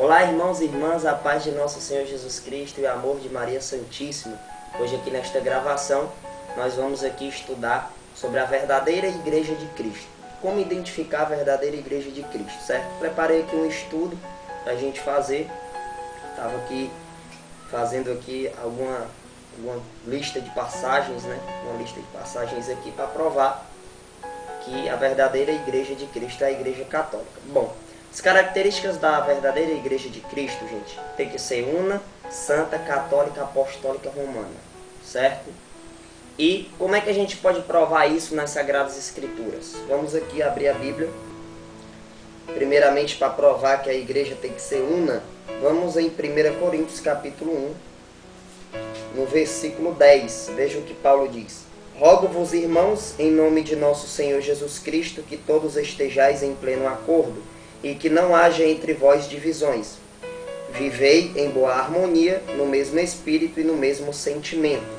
Olá, irmãos e irmãs, a paz de nosso Senhor Jesus Cristo e o amor de Maria Santíssima. Hoje aqui nesta gravação nós vamos aqui estudar sobre a verdadeira Igreja de Cristo. Como identificar a verdadeira Igreja de Cristo, certo? Preparei aqui um estudo para a gente fazer. Estava aqui fazendo aqui alguma lista de passagens, né? Uma lista de passagens aqui para provar que a verdadeira Igreja de Cristo é a Igreja Católica. Bom, as características da verdadeira Igreja de Cristo, gente, tem que ser una, santa, católica, apostólica, romana, certo? E como é que a gente pode provar isso nas Sagradas Escrituras? Vamos aqui abrir a Bíblia. Primeiramente, para provar que a igreja tem que ser una, vamos em 1 Coríntios capítulo 1, no versículo 10. Veja o que Paulo diz. Rogo-vos, irmãos, em nome de nosso Senhor Jesus Cristo, que todos estejais em pleno acordo, e que não haja entre vós divisões. Vivei em boa harmonia, no mesmo espírito e no mesmo sentimento.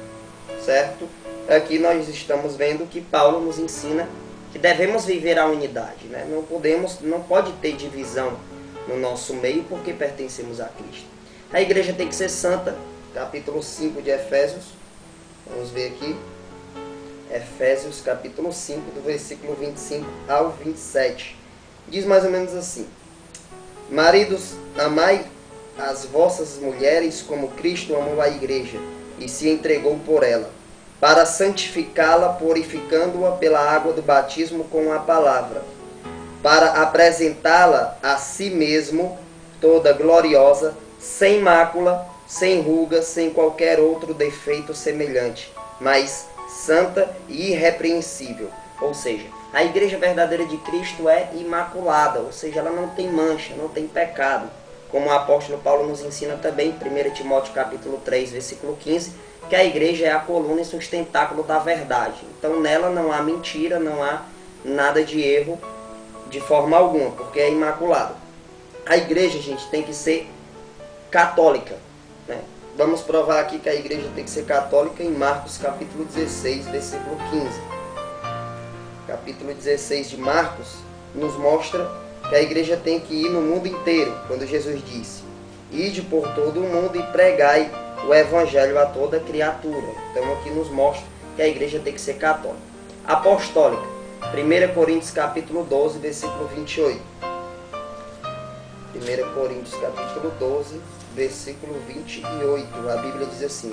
Certo? Aqui nós estamos vendo que Paulo nos ensina que devemos viver a unidade, né? Não pode ter divisão no nosso meio porque pertencemos a Cristo. A igreja tem que ser santa, capítulo 5 de Efésios. Vamos ver aqui. Efésios capítulo 5, do versículo 25 ao 27. Diz mais ou menos assim: Maridos, amai as vossas mulheres como Cristo amou a igreja e se entregou por ela, para santificá-la, purificando-a pela água do batismo com a palavra, para apresentá-la a si mesmo, toda gloriosa, sem mácula, sem ruga, sem qualquer outro defeito semelhante, mas santa e irrepreensível. Ou seja, a igreja verdadeira de Cristo é imaculada, ou seja, ela não tem mancha, não tem pecado. Como o apóstolo Paulo nos ensina também, 1 Timóteo capítulo 3, versículo 15, que a igreja é a coluna e sustentáculo da verdade. Então nela não há mentira, não há nada de erro de forma alguma, porque é imaculada. A igreja, gente, tem que ser católica, né? Vamos provar aqui que a igreja tem que ser católica em Marcos capítulo 16, versículo 15. Capítulo 16 de Marcos nos mostra que a igreja tem que ir no mundo inteiro, quando Jesus disse: Ide por todo o mundo e pregai o evangelho a toda criatura. Então aqui nos mostra que a igreja tem que ser católica. Apostólica, 1 Coríntios capítulo 12, versículo 28. 1 Coríntios capítulo 12, versículo 28. A Bíblia diz assim: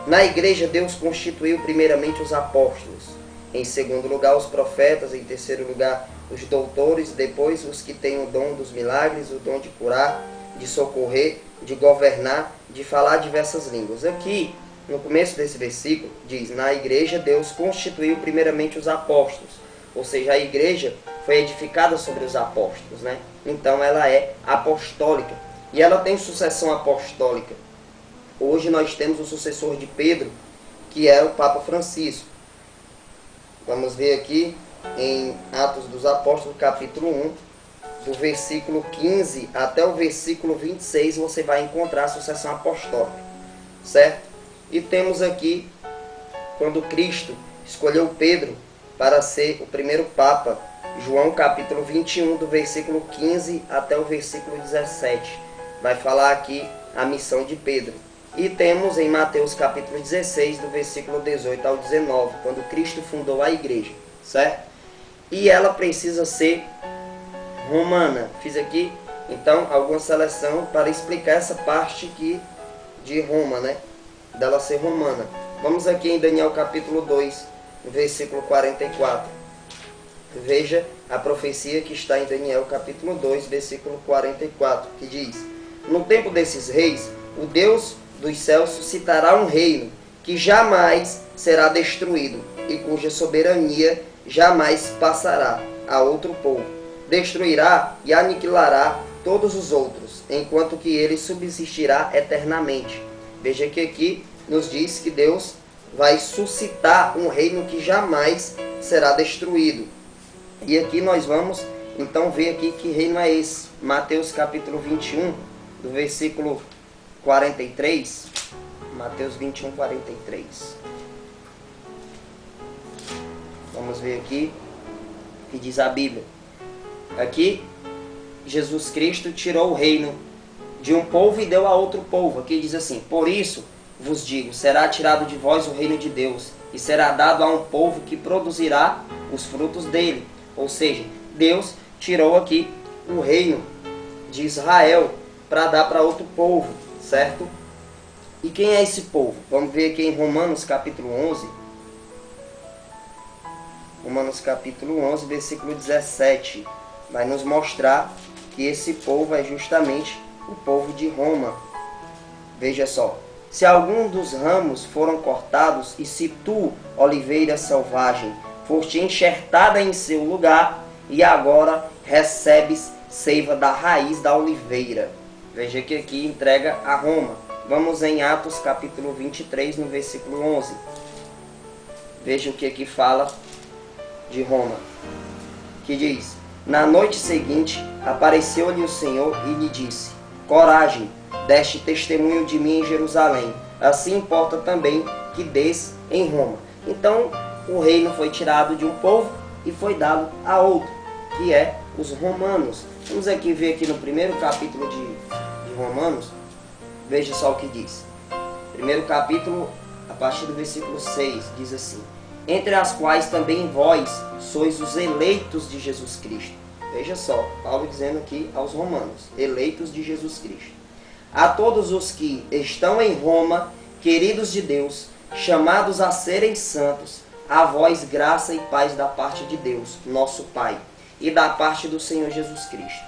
Na igreja Deus constituiu primeiramente os apóstolos, em segundo lugar os profetas, em terceiro lugar os doutores, depois os que têm o dom dos milagres, o dom de curar, de socorrer, de governar, de falar diversas línguas. Aqui, no começo desse versículo, diz: na igreja Deus constituiu primeiramente os apóstolos. Ou seja, a igreja foi edificada sobre os apóstolos, né? Então ela é apostólica. E ela tem sucessão apostólica. Hoje nós temos o sucessor de Pedro, que é o Papa Francisco. Vamos ver aqui em Atos dos Apóstolos, capítulo 1, do versículo 15 até o versículo 26, você vai encontrar a sucessão apostólica, certo? E temos aqui, quando Cristo escolheu Pedro para ser o primeiro Papa, João capítulo 21, do versículo 15 até o versículo 17. Vai falar aqui a missão de Pedro. E temos em Mateus capítulo 16, do versículo 18 ao 19, quando Cristo fundou a igreja, certo? E ela precisa ser romana. Fiz aqui, então, alguma seleção para explicar essa parte aqui de Roma, né? Dela ser romana. Vamos aqui em Daniel capítulo 2, versículo 44. Veja a profecia que está em Daniel capítulo 2, versículo 44, que diz: No tempo desses reis, o Deus dos céus suscitará um reino que jamais será destruído e cuja soberania jamais passará a outro povo. Destruirá e aniquilará todos os outros, enquanto que ele subsistirá eternamente. Veja que aqui nos diz que Deus vai suscitar um reino que jamais será destruído. E aqui nós vamos então ver aqui que reino é esse. Mateus capítulo 21, do versículo 43. Mateus 21, 43. Vamos ver aqui o que diz a Bíblia. Aqui, Jesus Cristo tirou o reino de um povo e deu a outro povo. Aqui diz assim: por isso vos digo, será tirado de vós o reino de Deus, e será dado a um povo que produzirá os frutos dele. Ou seja, Deus tirou aqui o reino de Israel para dar para outro povo, certo? E quem é esse povo? Vamos ver aqui em Romanos capítulo 11. Romanos capítulo 11, versículo 17. Vai nos mostrar que esse povo é justamente o povo de Roma. Veja só. Se algum dos ramos foram cortados, e se tu, oliveira selvagem, foste enxertada em seu lugar, e agora recebes seiva da raiz da oliveira. Veja que aqui entrega a Roma. Vamos em Atos capítulo 23, no versículo 11. Veja o que aqui fala de Roma. Que diz: na noite seguinte, apareceu-lhe o Senhor e lhe disse: coragem, deste testemunho de mim em Jerusalém. Assim importa também que dês em Roma. Então, o reino foi tirado de um povo e foi dado a outro, que é os romanos. Vamos aqui ver aqui no primeiro capítulo de Romanos. Veja só o que diz. Primeiro capítulo, a partir do versículo 6, diz assim: entre as quais também vós sois os eleitos de Jesus Cristo. Veja só, Paulo dizendo aqui aos romanos, eleitos de Jesus Cristo. A todos os que estão em Roma, queridos de Deus, chamados a serem santos, a vós graça e paz da parte de Deus, nosso Pai, e da parte do Senhor Jesus Cristo.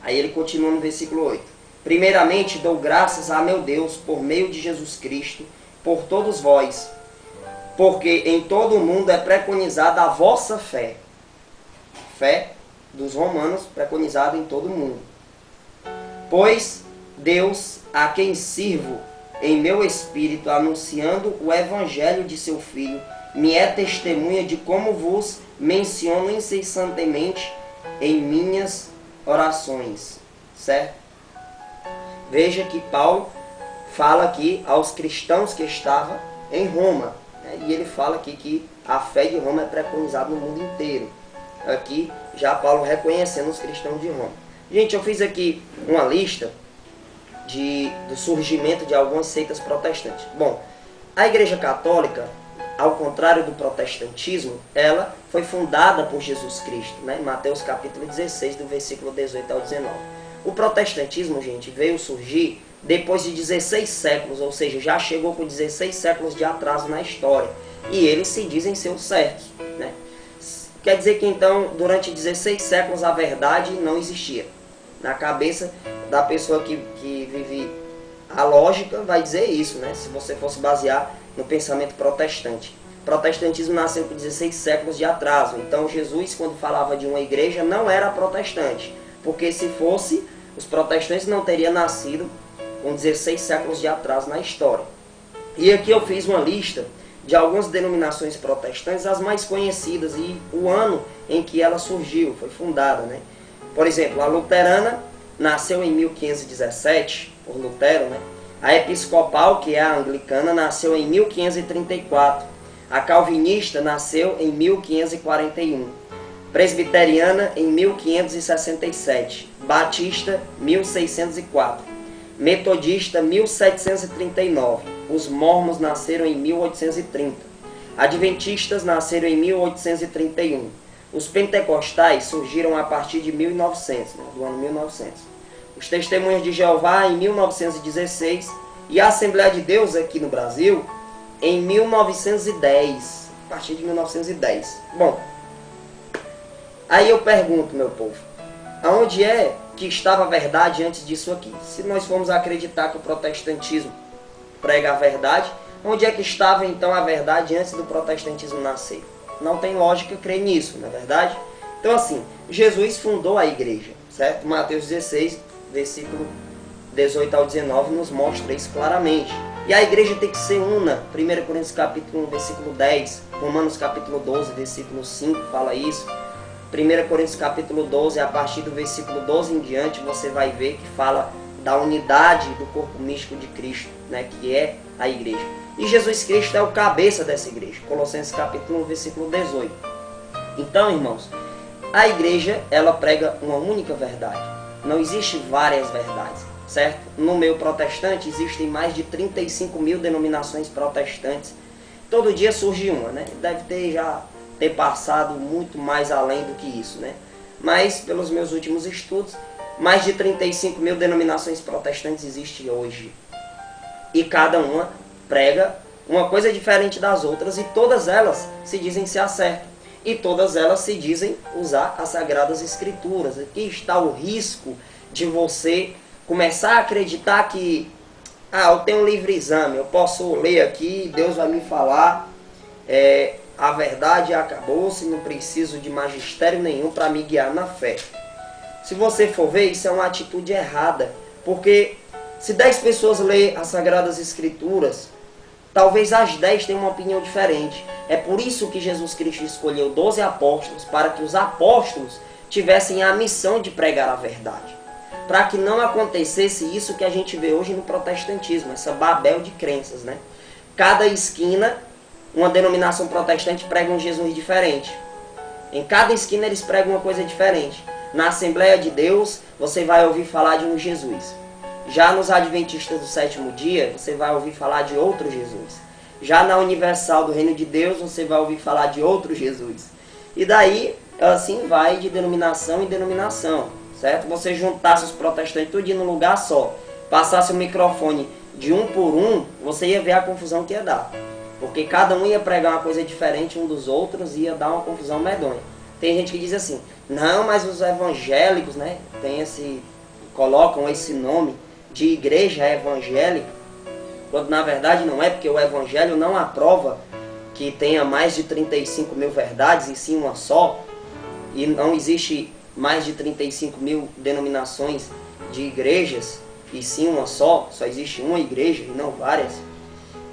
Aí ele continua no versículo 8. Primeiramente dou graças a meu Deus por meio de Jesus Cristo, por todos vós, porque em todo o mundo é preconizada a vossa fé. Fé dos romanos preconizada em todo o mundo. Pois Deus, a quem sirvo em meu espírito, anunciando o evangelho de seu Filho, me é testemunha de como vos menciono incessantemente em minhas orações. Certo? Veja que Paulo fala aqui aos cristãos que estavam em Roma. E ele fala aqui que a fé de Roma é preconizada no mundo inteiro. Aqui já Paulo reconhecendo os cristãos de Roma. Gente, eu fiz aqui uma lista do surgimento de algumas seitas protestantes. Bom, a Igreja Católica, ao contrário do protestantismo, ela foi fundada por Jesus Cristo, né? Em Mateus capítulo 16, do versículo 18 ao 19. O protestantismo, gente, veio surgir depois de 16 séculos, ou seja, já chegou com 16 séculos de atraso na história. E eles se dizem ser os certos, né? Quer dizer que então, durante 16 séculos, a verdade não existia. Na cabeça da pessoa que vive a lógica, vai dizer isso, né? Se você fosse basear no pensamento protestante. O protestantismo nasceu com 16 séculos de atraso. Então, Jesus, quando falava de uma igreja, não era protestante. Porque se fosse, os protestantes não teriam nascido com 16 séculos de atraso na história. E aqui eu fiz uma lista de algumas denominações protestantes, as mais conhecidas, e o ano em que ela surgiu, foi fundada, né? Por exemplo, a luterana nasceu em 1517, por Lutero, né? A episcopal, que é a anglicana, nasceu em 1534. A calvinista nasceu em 1541. Presbiteriana em 1567, Batista 1604, Metodista 1739, os Mormons nasceram em 1830, Adventistas nasceram em 1831, os Pentecostais surgiram a partir de 1900, né, do ano 1900, os Testemunhas de Jeová em 1916 e a Assembleia de Deus aqui no Brasil em 1910, a partir de 1910. Bom, aí eu pergunto, meu povo, aonde é que estava a verdade antes disso aqui? Se nós formos acreditar que o protestantismo prega a verdade, onde é que estava então a verdade antes do protestantismo nascer? Não tem lógica crer nisso, não é verdade? Então assim, Jesus fundou a igreja, certo? Mateus 16, versículo 18 ao 19 nos mostra isso claramente. E a igreja tem que ser una. 1 Coríntios capítulo 1, versículo 10, Romanos capítulo 12, versículo 5 fala isso. 1 Coríntios capítulo 12, a partir do versículo 12 em diante, você vai ver que fala da unidade do corpo místico de Cristo, né, que é a igreja. E Jesus Cristo é o cabeça dessa igreja. Colossenses capítulo 1, versículo 18. Então, irmãos, a igreja, ela prega uma única verdade. Não existe várias verdades. certo? No meio protestante existem mais de 35 mil denominações protestantes. Todo dia surge uma, né? Deve ter passado muito mais além do que isso, né? Mas, pelos meus últimos estudos, mais de 35 mil denominações protestantes existem hoje. E cada uma prega uma coisa diferente das outras e todas elas se dizem ser a certa. E todas elas se dizem usar as Sagradas Escrituras. Aqui está o risco de você começar a acreditar que eu tenho um livre exame, eu posso ler aqui, Deus vai me falar, a verdade acabou-se, não preciso de magistério nenhum para me guiar na fé. Se você for ver, isso é uma atitude errada, porque se 10 pessoas lerem as Sagradas Escrituras, talvez as 10 tenham uma opinião diferente. É por isso que Jesus Cristo escolheu 12 apóstolos, para que os apóstolos tivessem a missão de pregar a verdade. Para que não acontecesse isso que a gente vê hoje no protestantismo, essa Babel de crenças, né? Cada esquina, uma denominação protestante prega um Jesus diferente. Em cada esquina eles pregam uma coisa diferente. Na Assembleia de Deus, você vai ouvir falar de um Jesus. Já nos Adventistas do Sétimo Dia, você vai ouvir falar de outro Jesus. Já na Universal do Reino de Deus, você vai ouvir falar de outro Jesus. E daí, assim vai de denominação em denominação, certo? Você juntasse os protestantes tudo num lugar só, passasse o microfone de um por um, você ia ver a confusão que ia dar. Porque cada um ia pregar uma coisa diferente um dos outros e ia dar uma confusão medonha. Tem gente que diz assim, não, mas os evangélicos, né, colocam esse nome de igreja evangélica, quando na verdade não é, porque o evangelho não aprova que tenha mais de 35 mil verdades, e sim uma só, e não existe mais de 35 mil denominações de igrejas, e sim uma só existe uma igreja e não várias.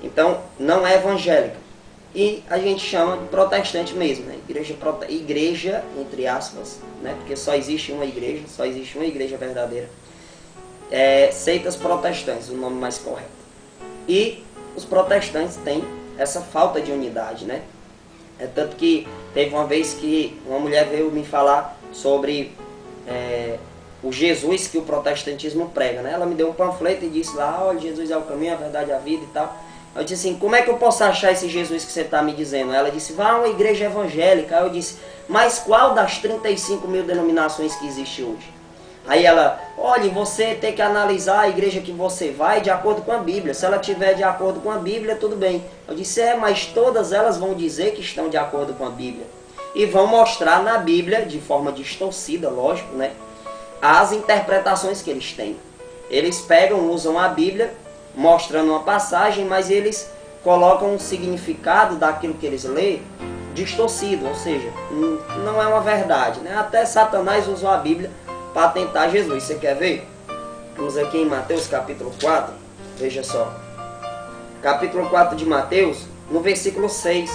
Então não é evangélica. E a gente chama de protestante mesmo, né? Igreja entre aspas, né? Porque só existe uma igreja verdadeira. Seitas protestantes, o nome mais correto. E os protestantes têm essa falta de unidade, né? Tanto que teve uma vez que uma mulher veio me falar sobre o Jesus que o protestantismo prega, né? Ela me deu um panfleto e disse lá, olha, Jesus é o caminho, a verdade, a vida e tal. Eu disse assim, como é que eu posso achar esse Jesus que você está me dizendo? Ela disse, vá a uma igreja evangélica. Aí eu disse, mas qual das 35 mil denominações que existe hoje? Aí ela, olha, você tem que analisar a igreja que você vai de acordo com a Bíblia. Se ela estiver de acordo com a Bíblia, tudo bem. Eu disse, mas todas elas vão dizer que estão de acordo com a Bíblia. E vão mostrar na Bíblia, de forma distorcida, lógico, né? As interpretações que eles têm. Eles usam a Bíblia, mostrando uma passagem, mas eles colocam um significado daquilo que eles lêem distorcido, ou seja, não é uma verdade, né? Até Satanás usou a Bíblia para tentar Jesus. Você quer ver? Vamos aqui em Mateus capítulo 4, veja só. Capítulo 4 de Mateus, no versículo 6.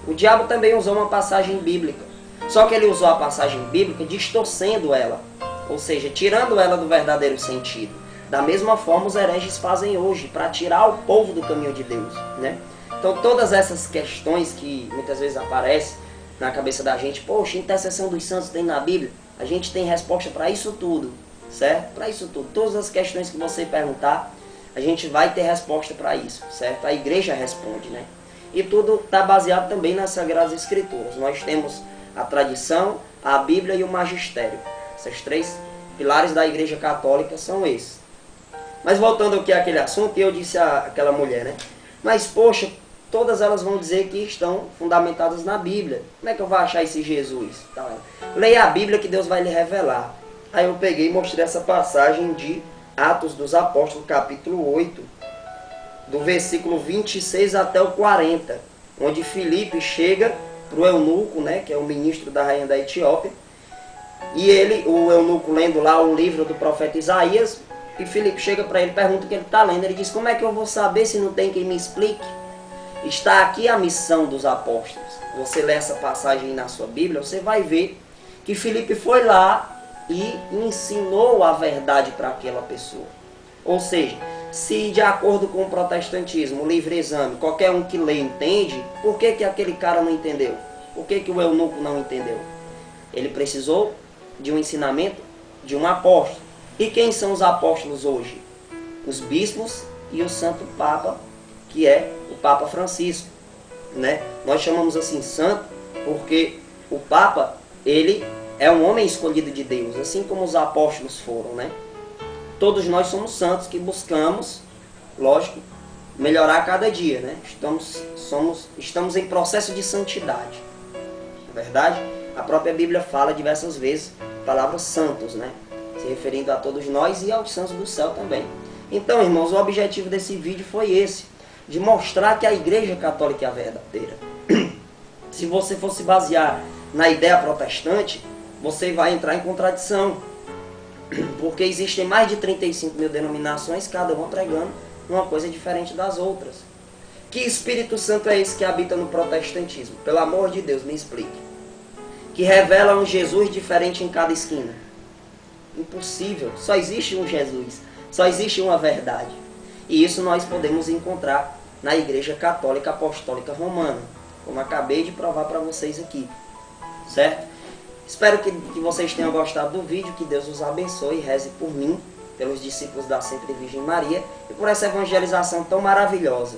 O diabo também usou uma passagem bíblica. Só que ele usou a passagem bíblica distorcendo ela, ou seja, tirando ela do verdadeiro sentido. Da mesma forma os hereges fazem hoje, para tirar o povo do caminho de Deus, né? Então todas essas questões que muitas vezes aparecem na cabeça da gente, poxa, intercessão dos santos tem na Bíblia? A gente tem resposta para isso tudo, certo? Para isso tudo. Todas as questões que você perguntar, a gente vai ter resposta para isso, certo? A igreja responde, né? E tudo está baseado também nas Sagradas Escrituras. Nós temos a tradição, a Bíblia e o magistério. Esses 3 pilares da igreja católica são esses. Mas voltando aqui àquele assunto, eu disse àquela mulher, né? Mas, poxa, todas elas vão dizer que estão fundamentadas na Bíblia. Como é que eu vou achar esse Jesus? Leia a Bíblia que Deus vai lhe revelar. Aí eu peguei e mostrei essa passagem de Atos dos Apóstolos, capítulo 8, do versículo 26 até o 40, onde Filipe chega para o eunuco, né, que é o ministro da rainha da Etiópia, e o eunuco lendo lá o livro do profeta Isaías, e Filipe chega para ele e pergunta o que ele está lendo. Ele diz, como é que eu vou saber se não tem quem me explique? Está aqui a missão dos apóstolos. Você lê essa passagem na sua Bíblia, você vai ver que Filipe foi lá e ensinou a verdade para aquela pessoa. Ou seja, se de acordo com o protestantismo, o livre exame, qualquer um que lê entende, por que aquele cara não entendeu? Por que o eunuco não entendeu? Ele precisou de um ensinamento de um apóstolo. E quem são os apóstolos hoje? Os bispos e o Santo Papa, que é o Papa Francisco, né? Nós chamamos assim santo porque o Papa, ele é um homem escolhido de Deus, assim como os apóstolos foram, né? Todos nós somos santos que buscamos, lógico, melhorar a cada dia, né? Estamos em processo de santidade. Na verdade, a própria Bíblia fala diversas vezes a palavra santos, né? Se referindo a todos nós e aos santos do céu também. Então, irmãos, o objetivo desse vídeo foi esse, de mostrar que a Igreja Católica é a verdadeira. Se você for se basear na ideia protestante, você vai entrar em contradição, porque existem mais de 35 mil denominações, cada uma pregando uma coisa diferente das outras. Que Espírito Santo é esse que habita no protestantismo? Pelo amor de Deus, me explique. Que revela um Jesus diferente em cada esquina. Impossível, só existe um Jesus, só existe uma verdade. E isso nós podemos encontrar na Igreja Católica Apostólica Romana, como acabei de provar para vocês aqui, certo? Espero que vocês tenham gostado do vídeo, que Deus os abençoe e reze por mim, pelos discípulos da Sempre Virgem Maria e por essa evangelização tão maravilhosa.